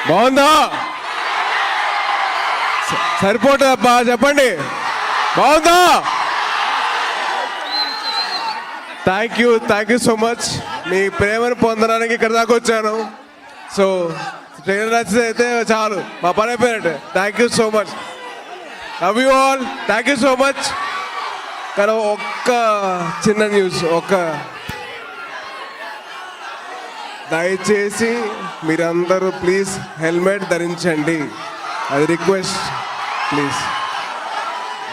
బాగుందా? సరిపోతుందబ్బా, చెప్పండి. బాగుందా? Thank you so much. మీ ప్రేమను పొందడానికి ఇక్కడ దాకా వచ్చాను. సో ట్రైలర్ నచ్చితే అయితే చాలు, మా పని అయిపోయినట్టు. Thank you so much, love you all, thank you so much. కానీ ఒక్క చిన్న న్యూస్, దయచేసి మీరందరూ ప్లీజ్ హెల్మెట్ ధరించండి, అది రిక్వెస్ట్ ప్లీజ్.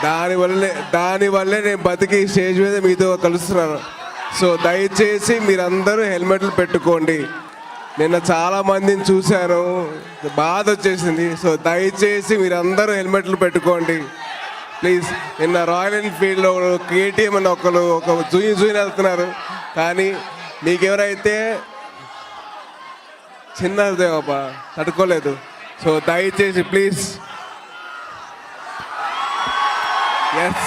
దానివల్లే నేను బతికి స్టేజ్ మీద మీతో కలుస్తున్నాను. సో దయచేసి మీరందరూ హెల్మెట్లు పెట్టుకోండి. నిన్న చాలా మందిని చూశాను, బాధ వచ్చేసింది. సో దయచేసి మీరందరూ హెల్మెట్లు పెట్టుకోండి ప్లీజ్. నిన్న రాయల్ ఎన్ఫీల్డ్లో కేటీఎం అని ఒక జూయిన్ వెళ్తున్నారు, కానీ మీకెవరైతే చిన్నదేవబ్బా తట్టుకోలేదు. సో దయచేసి ప్లీజ్, ఎస్.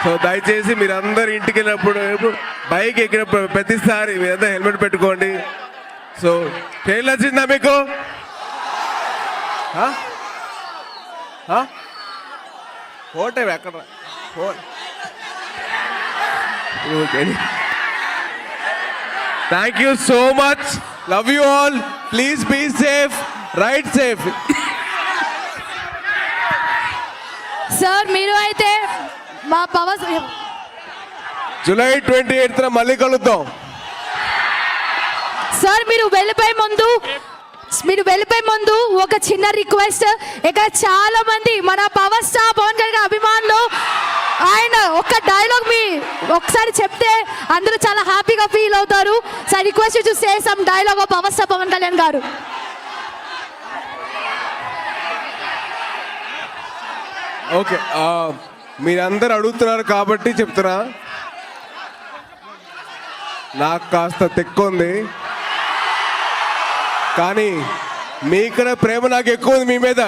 సో దయచేసి మీరందరూ ఇంటికి వెళ్ళినప్పుడు, బైక్ ఎక్కినప్పుడు ప్రతిసారి మీరందరూ హెల్మెట్ పెట్టుకోండి. సో ట్రైన్ వచ్చిందా మీకు? ఫోటో ఎక్కడ? Thank you so much, love you all, please be safe, ride safe. Sir మీరు అయితే మా పవర్ జూలై 28న మళ్ళీ కలుద్దాం. సార్ మీరు వెళ్ళిపోయే ముందు ఒక చిన్న రిక్వెస్ట్. ఇక్కడ చాలా మంది మన పవర్ స్టార్ పవన్ కళ్యాణ్ అభిమానులు, ఆయన ఒక్క డైలాగ్ మీ ఒకసారి చెప్తే అందరూ చాలా హ్యాపీగా ఫీల్ అవుతారు. So request to say some dialogue of power star Pawan Kalyan గారు. ఓకే, మీరందరూ అడుగుతున్నారు కాబట్టి చెప్తున్నా. నాకు కాస్త తెక్కుంది, కానీ మీకన్నా ప్రేమ నాకు ఎక్కువ ఉంది మీ మీద.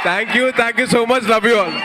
Thank you so much, love you all.